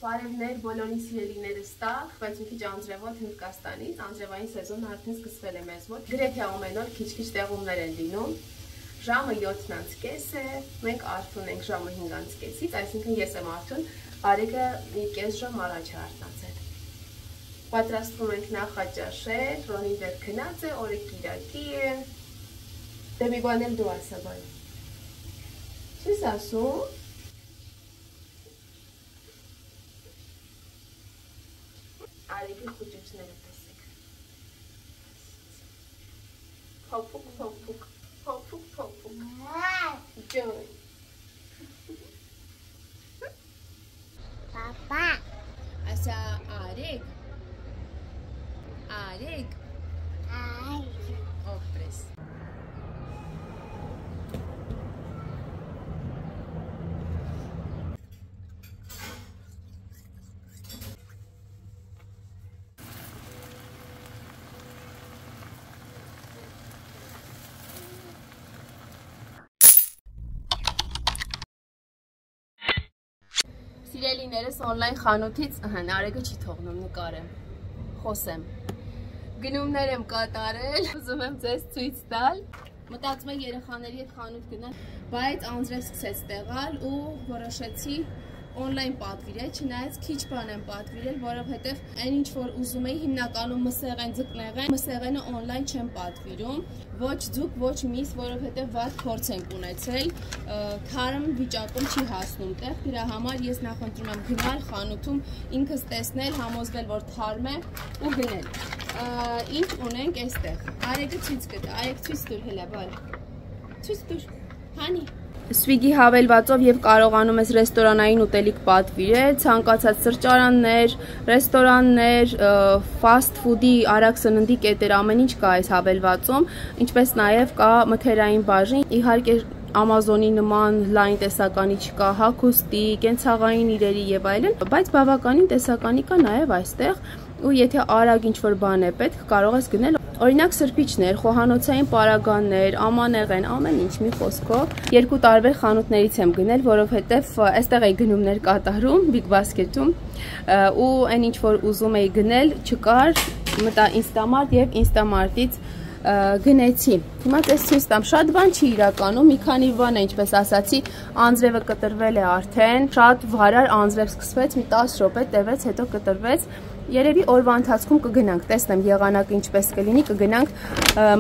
Բարևներ բոլորին սիրելիներս տակ, բայց մի քիչ անձրևոտ Հնդկաստանից, անձրևային սեզոնն արդեն սկսվել է մեզ մոտ։ Գրեթե ամեն օր քիչ-քիչ տեղումներ են լինում։ Ժամը 7:30 է, մենք արթուն ենք ժամը 5:30-ից, այսինքն ես եմ արթուն, Արեգը մի կես ժամ առաջ է արթնացել։ Պատրաստվում ենք նախաճաշել, Ռոնին դեռ քնած է, օրը կիրակի է։ Դե մի բան էլ դու ասա, բայ։ Չես ասում։ Արեգի խուճուճները տեսեք։ Փոփուկ, փոփուկ, փոփուկ, փոփուկ։ Ջոյ։ Papa. Ասա Արեգ։ Արեգ։ Ai. Օպրես։ Սիրելիներս on-line խանութից Արեգը չի թողնում նկարեմ, խոսեմ, գնումներ եմ կատարել, ուզում եմ ձեզ ցույց տալ, մտածում եմ երեխաների հետ խանութ գնալ, բայց անձրև սկսեց տեղալ ու որոշեցի on-line պատվիրել, չնայած քիչ բան եմ պատվիրել, որովհետև այն ինչ որ ուզում էի հիմնականում մսեղեն, ձկնեղեն, մսեղենը on-line չեմ պատվիրում, ոչ ձուկ, ոչ միս, որովհետև վատ փորձ ենք ունեցել, թարմ վիճակում չի հասնում տեղ, դրա համար ես նախընտրում եմ գնալ խանութում, ինքս տեսնել, համոզվել, որ թարմ է ու գնել։ Ինչ ունենք այստեղ։ Արեգը ցույց կտա, Արեգ ցույց տուր հելա, բալ։ Ցույց տուր։ Հանի։ Swiggy հավելվածով եւ կարողանում ես ռեստորանային ուտելիք պատվիրել, ցանկացած սրճարաններ, ռեստորաններ, fast food-ի, արագ սննդի կետեր, ամեն ինչ կա այս հավելվածում, ինչպես նաեւ կա մթերային բաժին, իհարկե Amazon-ի նման լայն տեսականի չկա, հագուստի, կենցաղային իրերի եւ այլն, բայց բավականին տեսականի կա նաեւ այստեղ, ու եթե արագ ինչ-որ բան է պետք, կարող ես գնել, օրինակ սրբիչներ, խոհանոցային պարագաններ, ամանեղեն, ամեն ինչ մի խոսքով, երկու տարբեր խանութներից եմ գնել, որովհետեւ այստեղ էի գնումներ կատարում Big Basket-ում, ու այն ինչ որ ուզում էի գնել, չկար, մտա Instamart եւ Instamart-ից գնեցի։ Հիմա ես ցույց տամ, շատ բան չի իրականում, մի քանի բան է, ինչպես ասացի, անձրևը կտրվել է արդեն, շատ վարար անձրև սկսվեց, մի 10 րոպե տևեց, հետո կտրվեց։ Երևի օրվա ընթացքում կգնանք, տեսնեմ եղանակը ինչպես կլինի, կգնանք,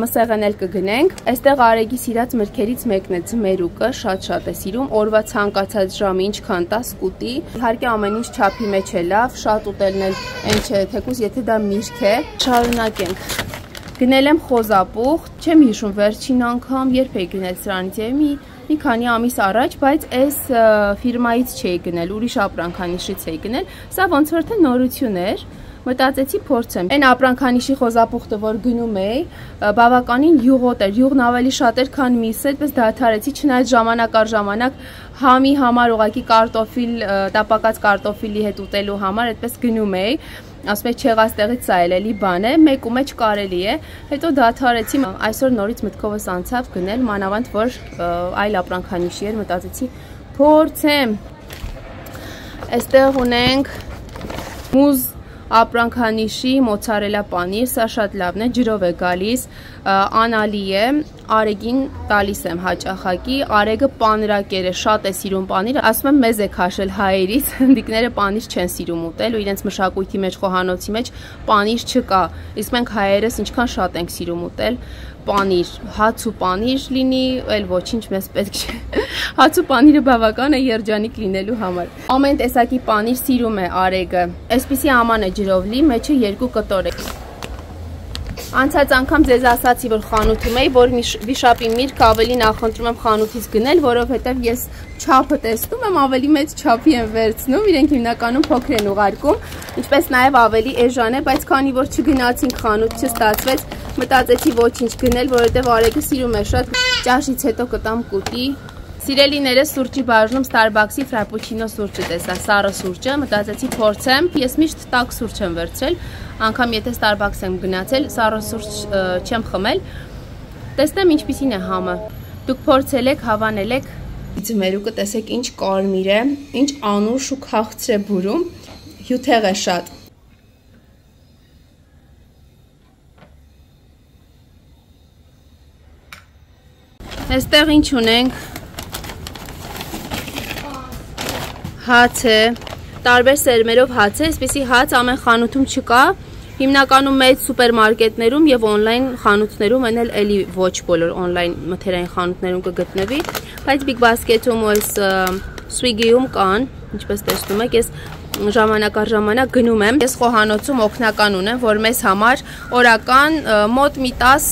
մսեղեն էլ կգնենք։ Այստեղ Արեգի սիրած մրգերից մեկն է ձմերուկը, շատ է սիրում, օրվա ցանկացած ժամի ինչքան տաս կուտի։ Իհարկե ամեն ինչ չափի մեջ է լավ, շատ ուտելն էլ այն չէ, թեկուզ եթե դա միրգ է, շարունակենք։ Գնել եմ խոզապուխ, չեմ հիշում վերջին անգամ, երբ էի գնել սրանից մի քանի ամիս առաջ, բայց այս ֆիրմայից չէի գնել, ուրիշ ապրանքանիշից էի գնել, սա ոնց որ թե նորություն էր, մտածեցի փորձեմ։ Այն ապրանքանիշի խոզապուխտը, որ գնում էի, բավականին յուղոտ էր, յուղն ավելի շատ էր, քան միսը, այդպես դադարեցի, չնայած ժամանակ առ ժամանակ համի համար ուղղակի կարտոֆիլ, տապակած կարտոֆիլի հետ ուտելու համար այդպես գնում էի, ասում եք չեղաստեղից սա էլի բան է, մեկ ու մեջ կարելի է, հետո դադարեցի, այսօր նորից մտքովս անցավ գնել, մանավանդ որ այլ ապրանքանիշի էր, մտածեցի փորձեմ։ Այստեղ ունենք մուզ ապրանքանիշի մոցարելա պանիր, սա շատ լավն է, ջրով է գալիս, անալի է, Արեգին տալիս եմ հաճախակի, Արեգը պանրակեր է, շատ է սիրում պանիրը, ասում եմ մեզ է քաշել հայերից, հնդիկները պանիր չեն սիրում ուտել ու իրենց մշակույթի մեջ, խոհանոցի մեջ պանիր չկա, իսկ մենք հայերս ինչքան շատ ենք սիրում ուտել պանիր, հաց ու պանիր լինի, էլ ոչինչ մեզ պետք չէ, հաց ու պանիրը բավական է երջանիկ լինելու համար, ամեն տեսակի պանիր սիրում է Արեգը, այսպիսի աման է ջրով լի, մեջը 2 կտոր է։ Անցած անգամ ձեզ ասացի, որ խանութում էի, որ վիշապի միրգ ավելի նախընտրում եմ խանութից գնել, որովհետև ես չափը տեսնում եմ, ավելի մեծ չափի եմ վերցնում, իրենք հիմնականում փոքր են ուղարկում, ինչպես նաև ավելի էժան է, բայց քանի որ չգնացինք խանութ, չստացվեց, մտածեցի ոչինչ գնել, որովհետև Արեգը սիրում է շատ, ճաշից հետո կտամ կուտի։ Սիրելիները սուրճի բաժնում Starbucks-ի ֆրապուչինո սուրճը տեսա, սառը սուրճը, մտածեցի փորձեմ, ես միշտ տաք սուրճ եմ վերցրել, անգամ եթե Starbucks եմ գնացել, սառը սուրճ չեմ խմել, տեսնեմ ինչպիսին է համը, դուք փորձել եք, հավանել եք, Ձմերուկը տեսեք ինչ կարմիր է, ինչ անուշ ու քաղցր է բուրում, հյութեղ է շատ։ Այստեղ ինչ ունենք, հաց է, տարբեր սերմերով հաց է, այսպիսի հաց ամեն խանութում չկա, հիմնականում մեծ սուպերմարկետներում և օնլայն խանութներում են էլի ոչ բոլոր օնլայն մթերային խանութներում կգտնվի, բայց Big Basket-ում ու Swiggy-ում կան, ինչպես տեսնում եք, ես ժամանակ առ ժամանակ գնում եմ, ես խոհանոցում օգնական ունեմ, որ մեզ համար օրական մոտ մի 10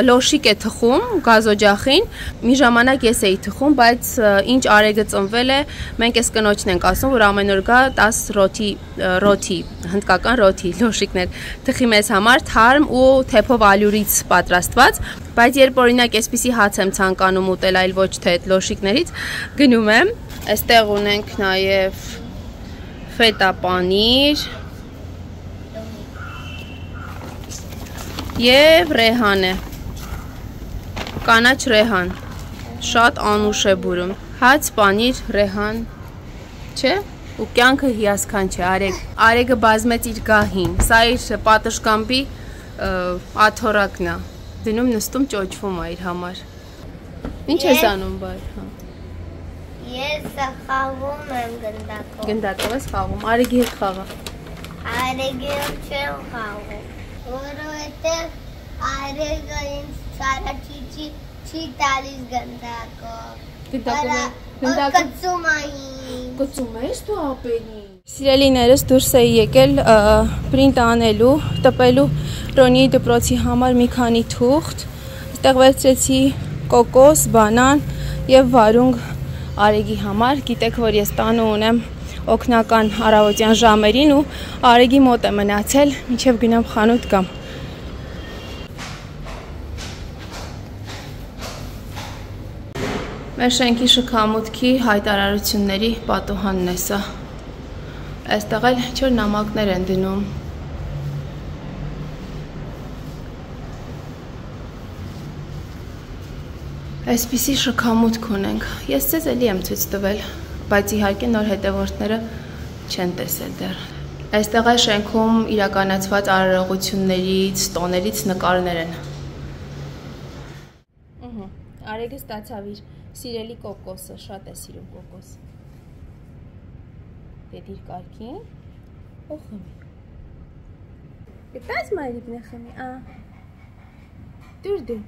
լոշիկ է թխում գազօջախին, մի ժամանակ ես էի թխում, բայց ինչ Արեգը ծնվել է, մենք ես կնոջն ենք ասում, որ ամեն օր գա 10 ռոթի, հնդկական ռոթի լոշիկներ թխի մեզ համար, թարմ ու թեփով ալյուրից պատրաստված, բայց երբ օրինակ այսպիսի հաց եմ ցանկանում ուտել, այլ ոչ թե այդ լոշիկներից, գնում եմ, այստեղ ունենք նաև ֆետա պանիր և ռեհան է, կանաչ ռեհան, շատ անուշ է բուրում, հաց, պանիր, ռեհան, չէ, ու կյանքը հիասքանչ է, Արեգը բազմեց իր գահին, սա իր պատշգամբի աթոռակն է, դնում նստում ճոճվում է իր համար, ինչ ես անում բայ, Ես խաղում եմ գնդակով։ Գնդակով ես խաղում, Արեգի հետ խաղա։ Արեգի հետ չեմ խաղում, որովհետև Արեգը ինձ ցարաչիչի չի տալիս գնդակով։ Կծում այն։ Կծում ես դու ապենի։ Սիրելիներս դուրս էի եկել պրինտ անելու, տպելու Ռոնիի դպրոցի համար մի քանի թուղթ, այստեղ վերցրեցի կոկոս, բանան և վարունգ Արեգի համար, գիտեք, որ ես տանը ունեմ օգնական առավոտյան ժամերին ու Արեգի մոտ է մնացել, մինչև գնամ խանութ գամ։ Մեր շենքի շքամուտքի հայտարարությունների պատուհանն է սա։ Այստեղ էլ ինչ-որ նամակներ են դնում։ Այսպիսի շքամուտք ունենք, ես ձեզ էլի եմ ցույց տվել, բայց իհարկե նոր հետևորդները չեն տեսել դեռ։ Այստեղ է շենքում իրականացված արարողություններից, տոներից նկարներ են։ Արեգը ստացավ իր սիրելի կոկոսը, շատ է սիրում կոկոս։ Դեդիր կարգին, ու խմի։ Գտած մայրիկն է խմի, դուր։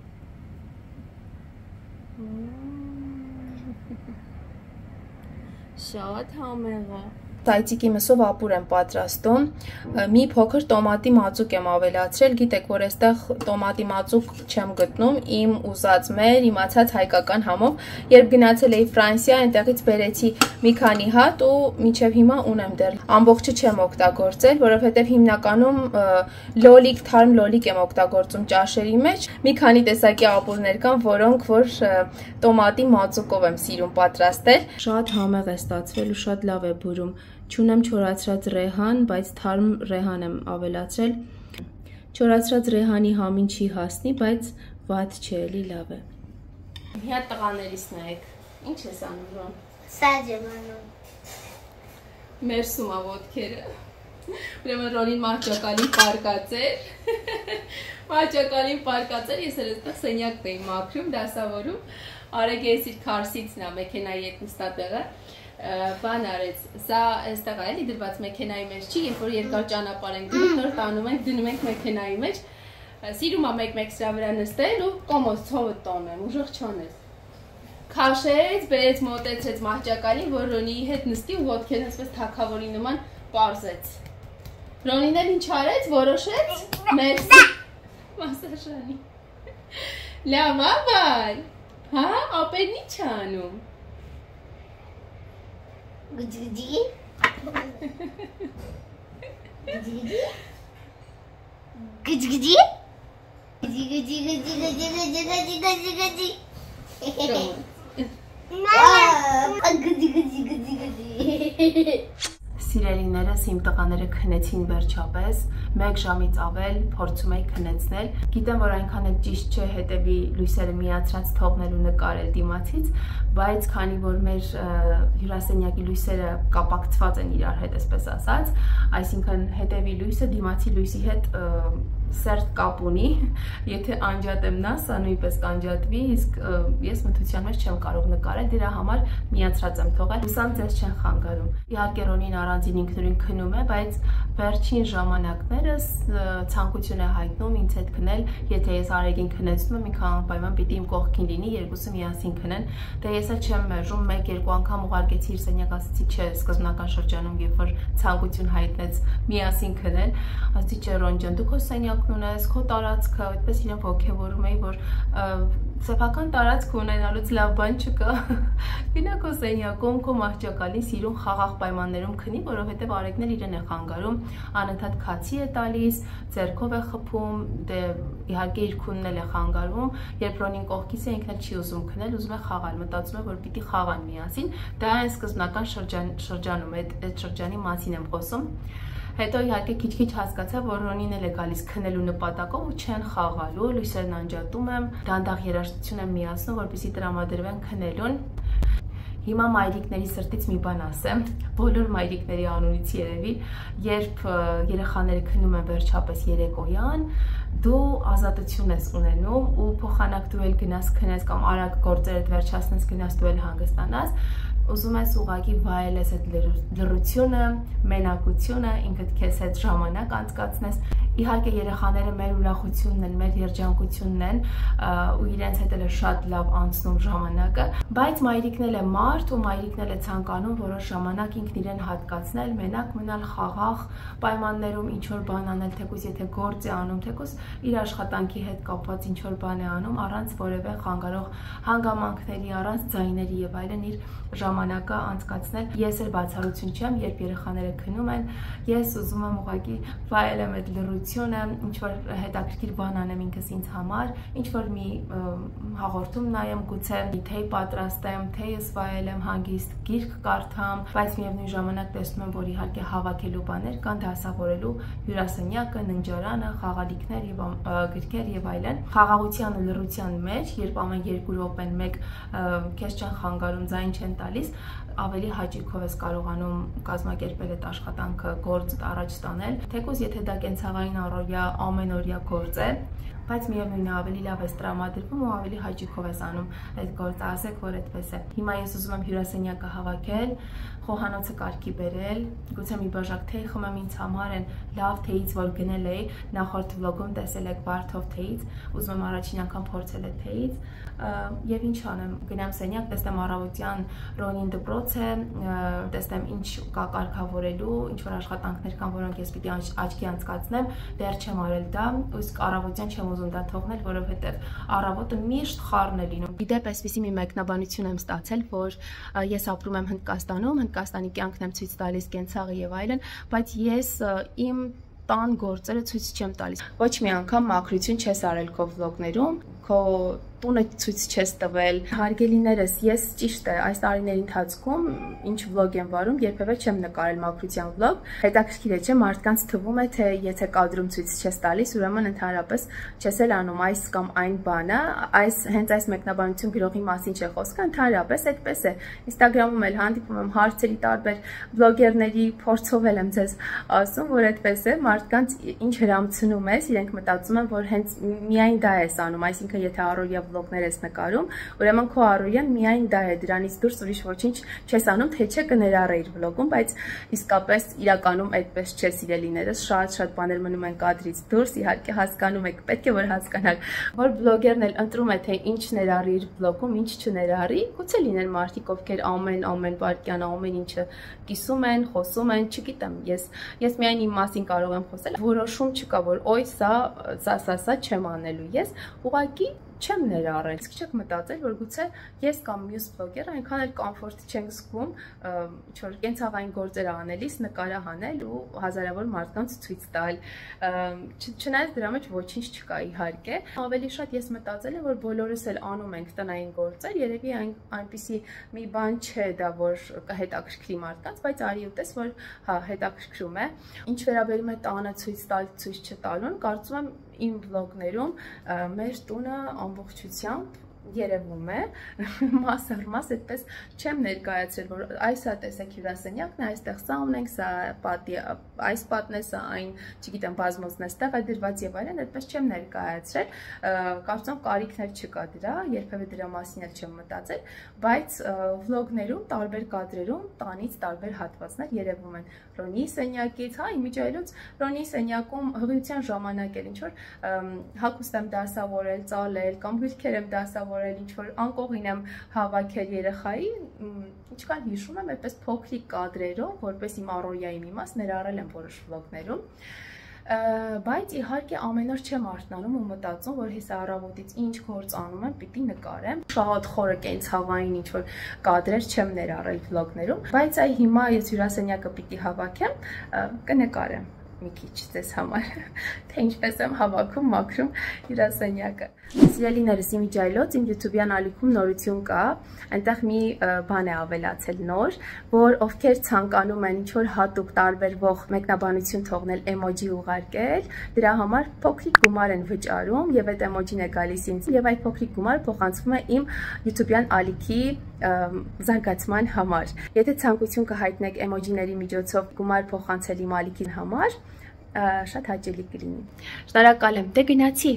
Շատ համեղ է։ Տայցիկի մսով ապուր եմ պատրաստում, մի փոքր տոմատի մածուկ եմ ավելացրել, գիտեք, որ այստեղ տոմատի մածուկ չեմ գտնում, իմ ուզած մեր, իմացած հայկական համով, երբ գնացել էի Ֆրանսիա, այնտեղից բերեցի մի քանի հատ ու մինչև հիմա ունեմ դեռ, ամբողջը չեմ օգտագործել, որովհետև հիմնականում լոլիկ, թարմ լոլիկ եմ օգտագործում ճաշերի մեջ, մի քանի տեսակի ապուրներ կան, որոնք որ տոմատի մածուկով եմ սիրում պատրաստել, շատ համեղ է ստացվել ու շատ լավ է բուրում։ Չունեմ չորացրած ռեհան, բայց թարմ ռեհան եմ ավելացրել։ Չորացրած ռեհանի համին չի հասնի, բայց վատ չէ, էլի լավ է։ Մի հատ տղաներիս նայեք։ Ինչ ես անում, Ռոն։ Սաջ եմ անում։ Մերսում ա ոտքերը։ Ուրեմն Ռոնին մահճակալին պարկած էր։ Մահճակալին պարկած էր, ես էլ այստեղ սենյակն էի մաքրում, դասավորում։ Արեգը ես իր քարսիցն է, մեքենայի հետ նստատեղը։ Բան արեց, սա այստեղ է էլի դրված մեքենայի մեջ չի, երբ որ երկար ճանապարհ ենք գնում, նոր տանում ենք, դնում ենք մեքենայի մեջ, սիրում ա մեկ-մեկ սրա վրա նստել ու կոմոս ցովը տոնեմ, ուժեղ չանես։ Քաշեց, բերեց, մոտեցրեց մահճակալին, որ Ռոնիի հետ նստի ու ոտքերն այսպես թագավորի նման պարզեց։ Ռոնին էլ ինչ արեց, որոշեց, մերսի, մասաժանի։ Լավ աբար, հա, ապերն ինչ է անում։ Գջգջի։ Գջգջի։ Սիրելիներս իմ տղաները քնեցին վերջապես, 1 ժամից ավել փորձում էի քնեցնել։ Գիտեմ, որ այնքան էլ ճիշտ չէ հետևի լույսերը միացրած թողնել ու նկարել դիմացից, բայց քանի որ մեր հյուրասենյակի լույսերը կապակցված են իրար հետ, այսպես ասած, այսինքն հետևի լույսը դիմացի լույսի հետ սերտ կապ ունի, եթե անջատեմ նա, սա նույնպես կանջատվի, իսկ ես մթության մեջ չեմ կարող նկարել, դրա համար միացրած եմ թողել, հուսամ ձեզ չեն խանգարում։ Իհարկե Ռոնին առանձին ինքնուրույն քնում է, բայց վերջին ժամանակներս ցանկություն է հայտնում ինձ հետ քնել, եթե ես Արեգին քնեցնում եմ, ինքը անպայման պիտի իմ կողքին լինի, երկուսը միասին քնեն։ Դե ես էլ չեմ մերժում, 1-2 անգամ ուղարկեցի իր սենյակ, ասացի չէ, սկզբնական շրջանում, երբ որ ցանկություն հայտնեց միասին քնել, ասացի չէ Ռոն ջան, դու քո սենյակն ունես, քո տարածքը, այդպես իրեն ողջևորում էի, որ սեփական տարածք ունենալուց լավ բան չկա։ Գնա քո սենյակում, քո մահճակալին սիրուն խաղաղ պայմաններում քնի, որովհետև Արեգն էլ իրեն է խանգարում, անընդհատ քացի է տալիս, ձեռքով է խփում, դե իհարկե իր քունն էլ է խանգարում, երբ Ռոնին կողքից է, ինքն էլ չի ուզում քնել, ուզում է խաղալ, մտածում է, որ պիտի խաղան միասին, դա այն սկզբնական շրջանում, այդ շրջանի մասին եմ խոսում։ Հետո իհարկե քիչ-քիչ հասկացա, որ Ռոնին էլ է գալիս քնելու նպատակով ու չեն խաղալու, լույսերն անջատում եմ, դանդաղ երաժշտություն եմ միացնում, որպեսզի տրամադրվեն քնելուն։ Հիմա մայրիկների սրտից մի բան ասեմ, բոլոր մայրիկների անունից երևի, երբ երեխաները քնում են վերջապես երեկոյան, դու ազատություն ես ունենում ու փոխանակ դու էլ գնաս քնես կամ արագ գործերդ վերջացնես գնաս դու էլ հանգստանաս, ուզում ես ուղղակի վայելես այդ լռությունը, մենակությունը, ինքդ քեզ հետ ժամանակ անցկացնես։ Իհարկե երեխաները մեր ուրախությունն են, մեր երջանկությունն են ու իրենց հետ էլ է շատ լավ անցնում ժամանակը, բայց մայրիկն էլ է մարդ ու մայրիկն էլ է ցանկանում որոշ ժամանակ ինքն իրեն հատկացնել, մենակ մնալ խաղաղ պայմաններում, ինչ որ բան անել, թեկուզ եթե գործ է անում, թեկուզ իր աշխատանքի հետ կապված ինչ որ բան է անում, առանց որևէ խանգարող հանգամանքների, առանց ձայների եւ այլն իր ժամանակը անցկացնել։ Ես էլ բացառություն չեմ, երբ երեխաները քնում են, ես ուզում եմ ուղղակի վայելեմ այդ լռությունը, ինչ որ հետաքրքիր բան անեմ ինքս ինձ համար, ինչ որ մի հաղորդում նայեմ, գուցե թեյ պատրաստեմ, թեյս վայելեմ, հանգիստ գիրք կարդամ, բայց միևնույն ժամանակ տեսնում եմ, որ իհարկե հավաքելու բաներ կան, դասավորելու հյուրասենյակը, ննջարանը, խաղալիքներ եւ գրքեր եւ այլն։ Խաղաղության ու լռության մեջ, երբ ամեն 2 րոպեն մեկ քեզ չեն խանգարում, ձայն չեն տալիս, ավելի հաճույքով ես կարողանում կազմակերպել այդ աշխատանքը, գործ առաջ տանել, թեկուզ եթե դա կենցաղային առօրյա, ամենօրյա գործ է, բայց միևնույնն է ավելի լավ ես տրամադրվում ու ավելի հաճույքով ես անում այդ գործը, ասեք, որ այդպես է։ Հիմա ես ուզում եմ հյուրասենյակը հավաքել, խոհանոցը կարգի բերել, գուցե մի բաժակ թեյ խմեմ ինձ համար են լավ թեյից, որ գնել էի, նախորդ վլոգում տեսել եք Բարթով թեյից, ուզում եմ առաջին անգամ փորձել այդ թեյից, եւ ինչ անեմ, գնամ սենյակ, տեսնեմ առավոտյան Ռոնին դպրոց է, տեսնեմ ինչ կա կարգավորելու, ինչ որ աշխատանքներ կան, որոնք ես պիտի աչքի անցկացնեմ, դեռ չեմ արել դա, իսկ առավոտյան չեմ ուզում դա թողնել, որովհետեւ առավոտը միշտ խառն է լինում։ Իդեպ այսպեսի մի մեկնաբանություն եմ ստացել, որ ես ապրում եմ Հնդկաստանում, Հնդկաստանի կյանքն եմ ցույց տալիս, կենցաղը եւ այլն, բայց ես իմ տան գործերը ցույց չեմ տալիս։ Ոչ մի անգամ մաքրություն չես արել քո վլոգներում, քո տունը ցույց չես տվել։ Հարգելիներս, ես ճիշտ է այս տարիների ընթացքում ինչ վլոգ եմ վարում, երբևէ չեմ նկարել մաքրության վլոգ։ Հետաքրքիր է, չէ՞, մարդկանց թվում է, թե եթե կադրում ցույց չես տալիս, ուրեմն ընդհանրապես չես էլ անում այս կամ այն բանը, հենց այս մեկնաբանություն գրողի մասին չէ խոսքը, ընդհանրապես այդպես է։ Ինստագրամում էլ հանդիպում եմ հարցերի տարբեր վլոգերների, փորձով եմ ձեզ ասում, որ այդպես է, մարդկանց ինչ հրամցնում ես, իրենք մտածում են, որ հենց միայն դա ես անում, այսինքն եթե առօրյա վլոգներ ես նկարում, ուրեմն քո առօրյան միայն դա է, դրանից դուրս ուրիշ ոչինչ չես անում, թե չէ կներառեիր վլոգում, բայց իսկապես իրականում այդպես չէ, սիրելիներս, շատ բաներ մնում են կադրից դուրս, իհարկե հասկանում եք, պետք է որ հասկանաք, որ բլոգերն էլ ընտրում է, թե ինչ ներառի իր վլոգում, ինչ չներառի, գուցե լինեն մարդիկ, ովքեր ամեն վայրկյան ամեն ինչը կիսում են, խոսում են, չգիտեմ, ես միայն իմ մասին կարող եմ խոսել, որոշում չկա, որ օй սա չեմ անելու ես, ուղղակի չեմ ներառել։ Իսկ չեք մտածել, որ գուցե ես կամ մյուս վլոգերը այնքան էլ կոմֆորտ չենք զգում, ինչ-որ կենցաղային գործեր անելիս նկարը հանել ու հազարավոր մարդկանց ցույց տալ։ Չնայած դրա մեջ ոչինչ չկա իհարկե։ Ավելի շատ ես մտածել եմ, որ բոլորս էլ անում ենք տնային գործեր, երևի այնպիսի մի բան չէ դա, որ կհետաքրքրի մարդկանց, բայց արի ու տես, որ հա հետաքրքրում է։ Ինչ վերաբերում է տանը ցույց տալ, ցույց չտալուն, կարծում եմ իմ վլոգներում մեր տունը ամբողջությամբ երևում է, մաս առ մաս, այդպես չեմ ներկայացրել, որ այս է տեսեք հյուրասենյակն է, այստեղ սա ունենք, սա պատի, այս պատն է, սա այն, չգիտեմ, բազմոցն է, ստեղ է դրված եւ այլն, այդպես չեմ ներկայացրել, կարծում կարիքներ չկա դրա, երբևէ դրա մասին էլ չեմ մտածել, բայց վլոգներում տարբեր կադրերում տանից տարբեր հատվածներ երևում են Ռոնի սենյակից, հա, իմիջիայլոց Ռոնի սենյակում հղիության ժամանակ էլ ինչ որ հագուստ եմ դասավորել, ծալել կամ գրքեր եմ դասավորել, ինչ որ անկողին եմ հավաքել երեխայի, ինչքան հիշում եմ, այդպես փոքրիկ կադրերով, որպես իմ առօրյայի մի մաս ներառել եմ որոշ վլոգներում, բայց իհարկե ամեն օր չեմ արթնանում ու մտածում, որ հեսա առավոտից ինչ գործ անում եմ, պիտի նկարեմ, շատ խորը կենցաղային ինչ որ կադրեր չեմ ներառել վլոգներում, բայց այ հիմա ես հյուրասենյակը պիտի հավաքեմ, կնկարեմ մի քիչ ձեզ համար, թե ինչպես եմ հավաքում, մաքրում հյուրասենյակը։ Սիրելիներս, իմիջիայլոց իմ YouTube-յան ալիքում նորություն կա, այնտեղ մի բան է ավելացել նոր, որ ովքեր ցանկանում են ինչ-որ հատուկ տարբերվող մեկնաբանություն թողնել էմոջի ուղարկել, դրա համար փոքրիկ գումար են վճարում եւ այդ էմոջին է գալիս ինձ եւ այդ փոքրիկ գումարը փոխանցվում է իմ YouTube-յան ալիքի զարգացման համար։ Եթե ցանկություն կհայտնեք էմոջիների միջոցով գումար փոխանցել իմ ալիքին համար, շատ հաճելի կլինի։ Շնորհակալ եմ, դե գնացի։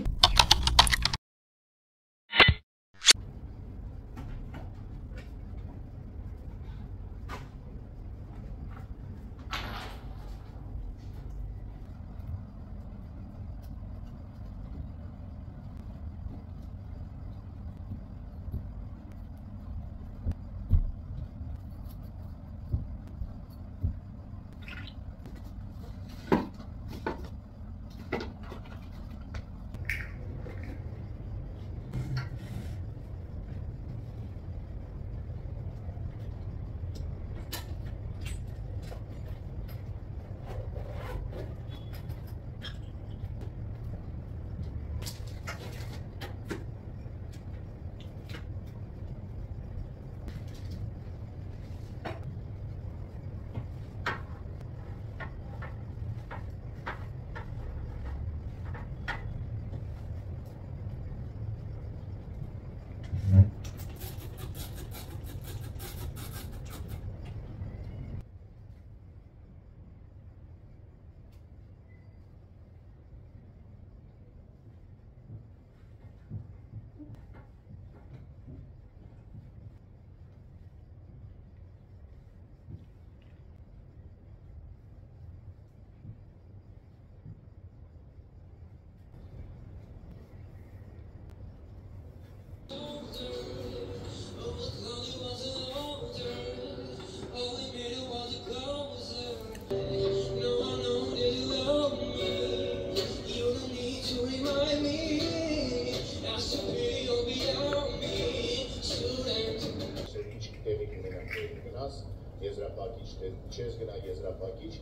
Եզրափակիչ, թե չես գնա եզրափակիչ,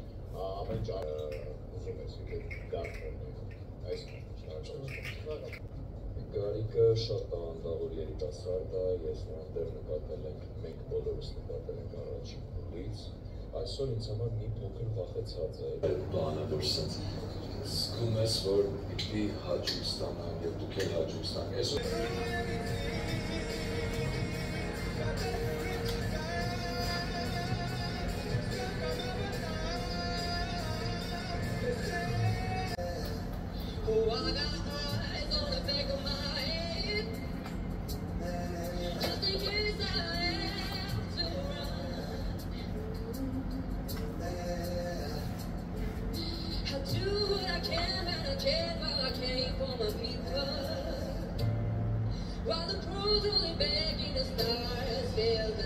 ամեն ճարը ուզում ես գարդն այս Գարիկը շատ տաղանդավոր երիտասարդ է, ես նրան դեռ նկատել ենք, մենք բոլորս նկատել ենք առաջին փուլից, այսօր ինձ համար մի փոքր վախեցած է բանը, որ զգում ես, որ պիտի հաճույք ստանամ և դուք էլ հաճույք ստանաք, While the pros only begging the stars, feel the